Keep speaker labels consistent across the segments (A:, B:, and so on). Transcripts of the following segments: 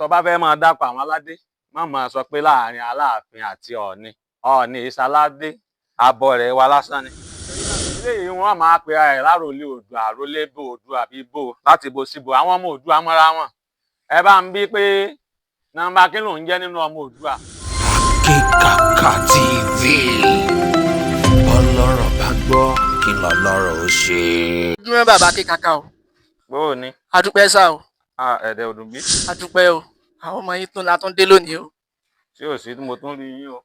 A: tó bá fẹ́ máa dápọ̀ àwọn aládé má máa sọ pé láàrin Aláàfin àti Ọọ̀ni ìsáládé Abọrẹ wa lásán ni. Eléyìí wọ́n máa pe ara ẹ̀ láròlé Oòduà àrólé bò Oòduà àbí bò láti bo síbo àwọn ọmọ Oòduà mọ́ra wọn. Ẹ bá ń bí pé nọ́mbà kí ló ń jẹ́ nínú ọmọ Oòduà.
B: Akékaka TV ọlọ́rọ̀ bá gbọ́ kí lọ́lọ́rọ̀ ó ṣe.
C: Ojúmọ́ bàbá Akékaka o.
A: Bóò ni.
C: A dúpẹ́ sá o.
A: Ẹ̀dẹ̀ ọdún bí.
C: A dúpẹ́ o. Àwọn ọmọ yín tún la tún dé lónìí o.
A: Tí ò sí tí mo tún rí yín o.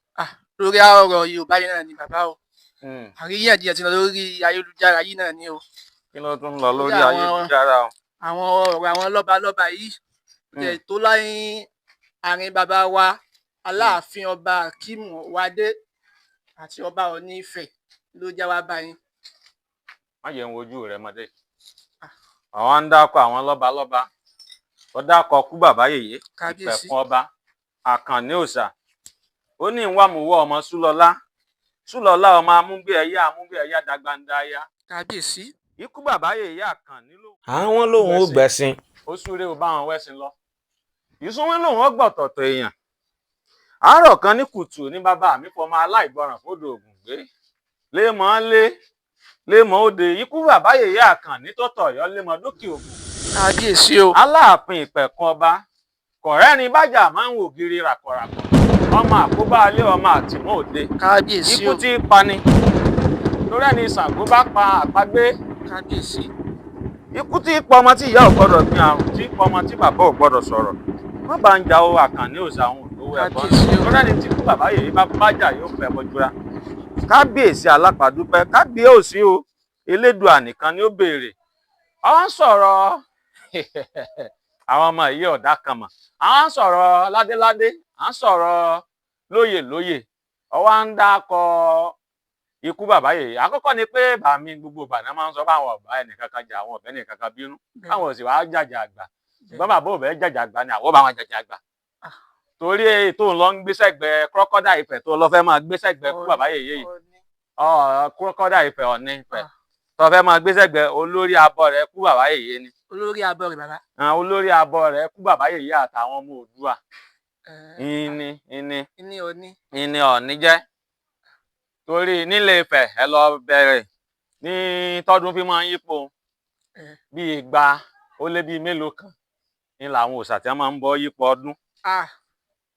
C: Lórí ọ̀rọ̀ Yorùbá yìí náà ni bàbá o. Àríyànjiyàn ti lọ lórí ayélujára yìí náà ni o.
A: Kí ló tún lọ lórí ayélujára o?
C: Àwọn ọ̀rọ̀ àwọn lọ́balọ́ba yìí jẹ́ tó láyín àárín bàbá wa Aláàfin ọba Akíìmù Wádé àti ọba Ọọ̀ni Ifẹ̀ ló já wá báyìí.
A: Má jẹ́ ń wojú rẹ̀ mọ́dé. Àwọn ń dákọ̀ àwọn lọ́balọ́ba. Ó dákọ̀ kú bàbá yèyé Ìpẹ̀kun ọba Àkànní òòṣà. Ó ní ìwàmúwọ́ ọmọ Súlọ́lá ọmọ amúgbé ẹ̀yà dàgbàǹdáyà.
C: Kábíyèsí.
A: Ikú bàbá yèyé Àkànní ló.
B: Àwọn lòun ó gbẹ̀sìn.
A: Ó súré ó bá wọn wẹ́sìn lọ. Ìsúnwé lòun ó gbọ̀tọ̀tọ̀ èèyàn. Àárọ̀ kan ní kùtù ní bàbá mi fọmọ aláìgbọràn fódò ògùn gbé. Lémọ̀ òde ikú bàbá yèyé Àkànní tó tọ̀yọ́ lémọ̀ dókè ògùn.
C: Kábíyèsí o.
A: Aláàfin Ìpẹ̀kun ọba kọ̀rẹ́ni bájà máa ń wò giri ràkọ̀ràkọ̀. Ọmọ àkóbá alé ọmọ àtìmọ́ òde.
C: Kábíyèsí o.
A: Ikú tí í pani. Torí ẹni Ṣàngó bá pa àpagbé.
C: Kábíyèsí.
A: Ikú tí í pa ọmọ tí ìyá ò gbọdọ̀ gbin àrùn tí í pa ọmọ tí bàbá ò gbọdọ̀ sọ̀rọ̀. Wọ́n bá ń ja owó Àkànní òòṣà àwọn òdòwò ẹ̀gbọ́n. Torí ẹni tí ikú bàbá yèyé bá bájà yóò fẹ́ bọ́júra. Kábíyèsí alápàdúpẹ́ kábíyèsí o Elédùà nìkan ni ó béèrè. Àwọn ń sọ̀rọ̀ àwọn ọmọ yìí ọ̀dà kan mọ̀. Àwọn ń sọ̀rọ̀ ládéládé, à ń sọ̀rọ̀ lóyè. Ọwọ́ ń dákọ̀ ikú bàbá yèyé. Àkọ́kọ́ ni pé bàmí gbogbo ìbàdàn máa ń sọ fáwọn ọ̀bá ẹnìkankan jà àwọn ọ̀bẹ ẹnìkankan bínú. Káwọn òsì wàá jàjà àgbà. Ṣùgbọ́n bàbá òbẹ jàjà àgbà ni àwọn bá wọn jàjà àgbà. Torí tó ń lọ ń gbé sẹ́gbẹ̀ẹ́ Crocodile ifẹ tó lọ fẹ́ máa gbé sẹ́gbẹ̀ẹ́ ikú bàbá yèyé yìí. Crocodile ifẹ Ọọ̀ni Ifẹ̀. Tó fẹ́ máa gbé sẹ́gbẹ̀ẹ́ olórí Abọrẹ ikú bàbá yèyé ni.
C: Olórí Abọrẹ bàbá.
A: Olórí Abọrẹ ikú bàbá yèyé àtàwọn ọmọ Oòduà. Ìní Ọọ̀ni jẹ́. Torí nílé Ifẹ̀ ẹ lọ bẹ̀rẹ̀ ní tọdún fi máa ń yípo bí ìgbà ó lé bíi mélòó kan ní làwọn òòṣà tí wọ́n máa ń bọ yípo ọdún.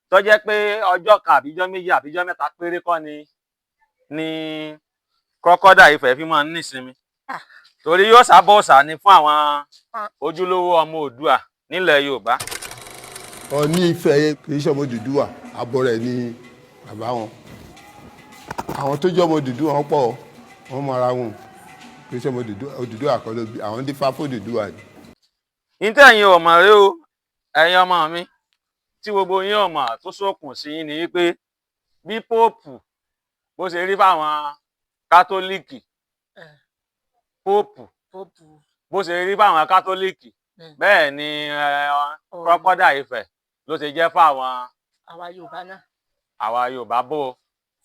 A: Tó jẹ́ pé ọjọ́ kan àbíjọ́ méjì àbíjọ́ mẹ́ta péré kọ́ ni Crocodile ifẹ fi máa ń nísinmi. Torí yóò sábọ̀ òòṣà ni fún àwọn ojúlówó ọmọ Oòduà nílẹ̀ Yorùbá.
D: Ọọ̀ni Ifẹ̀ kì í ṣe ọmọ Odùduwà Abọrẹ ni bàbá wọn. Àwọn tó jẹ́ ọmọ Odùduwà wọn pọ̀ wọ́n mọ ara wọn kì í ṣe ọmọ Odùduwà kan ló bí àwọn dífá fún Odùduwà ni.
A: Níta ẹ̀yin ò mọ̀ rẹ o ẹ̀yin ọmọ mi tí gbogbo yín ò mọ̀ tó ṣókùn sí yín ni wípé bí póòpù bó ṣe rí fáwọn kátólíìkì póòpù bó ṣe rí fáwọn kátólíìkì bẹ́ẹ̀ ni Crocodile ifẹ ló ṣe jẹ́ fáwọn
C: àwa Yorùbá náà.
A: Àwa Yorùbá bò.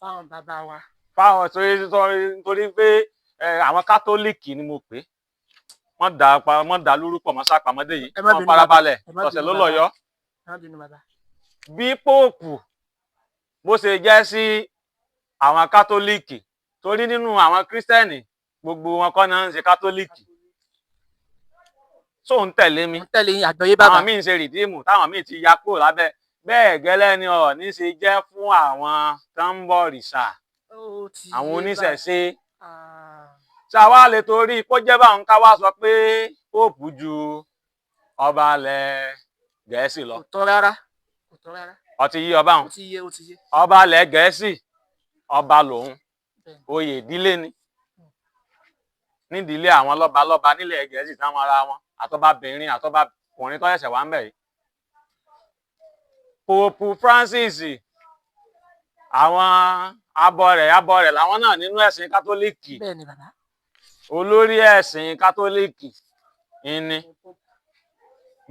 C: Fáwọn bàbá wa.
A: Fáwọn torí pé àwọn kátólíìkì ni mo pè. Wọ́n dá lórúkọ mọ́ sápamọ́dé yìí. Wọ́n farabalẹ̀ tọ̀sẹ̀ ló lọ́yọ́. Bí póòpù bó ṣe jẹ́ sí àwọn kátólíìkì torí nínú àwọn kírísítẹ́nì gbogbo wọn kọ́ náà ń ṣe kátólíìkì. So ń tẹ̀lé mi.
C: Ń tẹ̀lé yín àgbọ́yé bàbá.
A: Àwọn míì ń ṣe rìdíìmù táwọn míì ti ya kúrò lábẹ́. Bẹ́ẹ̀ gẹ́lẹ́ ni Ọọ̀ni ṣe jẹ́ fún àwọn tó ń bọ òrìṣà. Àwọn oníṣẹ̀ṣe. Ṣàwa lè torí kó jẹ́ báwọn ká wá sọ pé póòpù ju ọba ilẹ̀ Gẹ̀ẹ́sì lọ.
C: Kò tọ́ rárá.
A: Ó ti yé ọba hàn.
C: Ó ti yé.
A: Ọba ilẹ̀ Gẹ̀ẹ́sì ọba lòun. Oyè ìdílé ni. Nídìílé àwọn lọ́balọ́ba nílẹ̀ Gẹ̀ẹ́sì táwọn ara wọn àtọ́babìnrin àtọ́bakùnrin tó ṣẹ̀ṣẹ̀ wá ń bẹ̀ yìí. Pope Francis àwọn Abọrẹ làwọn náà nínú ẹ̀sìn kátólíìkì.
C: Bẹ́ẹ̀ ni bàbá.
A: Olórí ẹ̀sìn kátólíìkì ni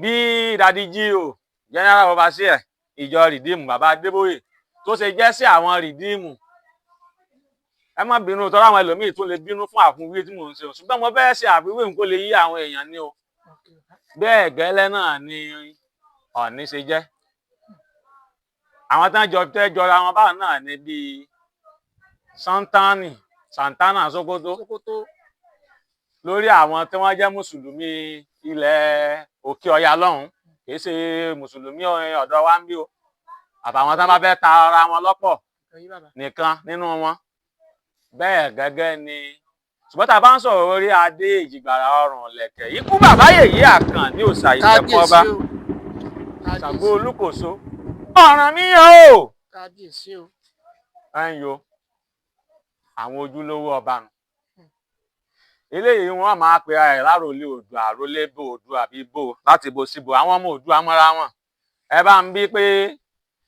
A: bí Dádì Jíò general overseer ìjọ rìdíìmù bàbá Adébóyè tó ṣe jẹ́ sí àwọn rìdíìmù. Ẹ má bínú tọ́ra àwọn ẹlòmíì tó lè bínú fún àfiwé tí mò ń ṣe ṣùgbọ́n mo fẹ́ ṣe àfiwé nǹkó lè yí àwọn èèyàn ní o. Bẹ́ẹ̀ gẹ́lẹ́ náà ni Ọ̀ọ̀ni ṣe jẹ́. Àwọn tán tẹ́ jọra wọn báwọn náà ni bíi Santana Sókótó lórí àwọn tí wọ́n jẹ́ mùsùlùmí ilẹ̀ òkè ọya lọ́hùn kìí ṣe mùsùlùmí ọ̀dọ̀ wa ń bí o àtàwọn tán bá fẹ́ ta ara wọn lọ́pọ̀ nìkan nínú wọn bẹ́ẹ̀ gẹ́gẹ́ ni ṣùgbọ́n tá a bá ń sọ̀rọ̀ orí adé ìjìgbàrà ọrùn lẹ̀kẹ̀ ikú bàbá Yèyé Àkànní òòṣà ìjẹ̀pọ̀ba Ṣàngó Olúkòso Ọ̀rànmíyàn o ẹ̀yin o àwọn ojúlówó ọba nù eléyìí wọn máa pe ara ẹ̀ láròlé Oòduà àrólé bò Oòduà àbí bò láti bo síbo àwọn ọmọ Oòduà mọ́ra wọn ẹ bá ń bí pé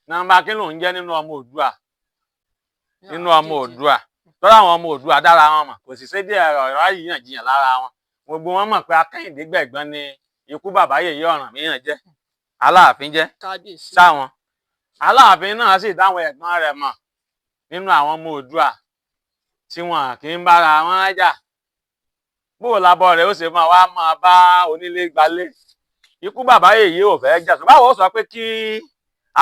A: nọ́mbà kí ló ń jẹ́ nínú ọmọ Oòduà lọ́dọ̀ àwọn ọmọ Oòduà dára wọn mọ̀ kò sì sédé ọ̀rọ̀ àríyànjiyàn lára wọn gbogbo wọn mọ̀ pé Akẹ́yìndé gbẹ̀gbọ́n ni ikú bàbá Yèyé Ọ̀rànmíyàn jẹ́ Aláàfin jẹ́ sáwọn Aláàfin náà sì dáwọn ẹ̀gbọ́n rẹ̀ mọ̀ nínú àwọn ọmọ Oòduà tí wọn kì í bára wọn jà bó labọ rẹ̀ ó ṣe máa bá onílé gbalé ikú bàbá Yèyé ò fẹ́ jà ṣùgbọ́n àwọn sọ pé kí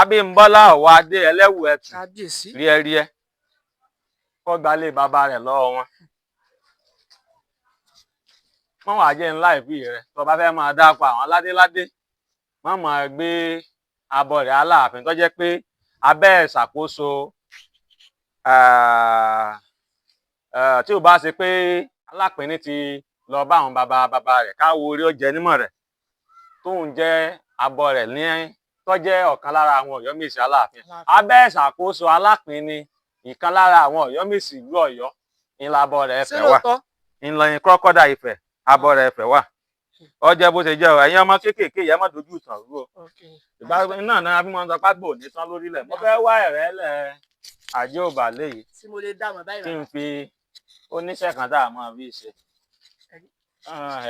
A: Abímbọ́lá ọ̀wọ́ adé ẹlẹ́wù ẹ̀tù ríẹ́ríẹ́ kọ́ gbalé bàbá rẹ̀ lọ́wọ́ wọn wọ́n wà jẹ́ ńlá ìbí rẹ̀ tó bá fẹ́ máa dápọ̀ àwọn ládéládé wọ́n máa gbé Abọrẹ Aláàfin tó jẹ́ pé abẹ́ ìṣàkóso tí ò bá ṣe pé Alápinní ti lọ bá àwọn bàbá rẹ̀ káwo orí ọjẹ nímọ̀ rẹ̀ tóun jẹ́ Abọrẹ ní tó jẹ́ ọ̀kan lára àwọn Ọ̀yọ́mèsì Aláàfin abẹ́ ìṣàkóso Alápinní ìkan lára àwọn Ọ̀yọ́mèsì ìlú Ọ̀yọ́ ńlá Abọrẹ Ifẹ wà ńlọrin Crocodile ifẹ Abọrẹ Ifẹ wà ọjẹ bó ṣe jẹ́ ọ ẹ̀yin ọmọ kéékèèké yẹn má dojú ìtàn rú o ìgbà náà náà bí wọ́n sọ pápó ní tán lórílẹ̀ mo fẹ́ wá ẹ̀rẹ́lẹ̀ Àjẹ́ Òbà léyìí tí n fi oníṣẹ́ kan tá a mọ̀ bí ṣe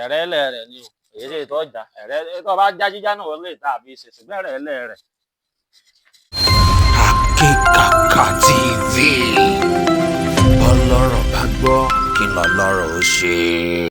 A: ẹ̀rẹ́lẹ̀ rẹ̀ ni o èyí lè tọ́ jà ẹ̀rẹ́ tó bá já jíjá náà lè tá a bí ṣe ṣùgbọ́n ẹ̀rẹ́lẹ̀ rẹ̀.
B: Akékaka TV ọlọ́rọ̀ bá gbọ́ kí lọ́lọ́rọ̀ ó ṣe.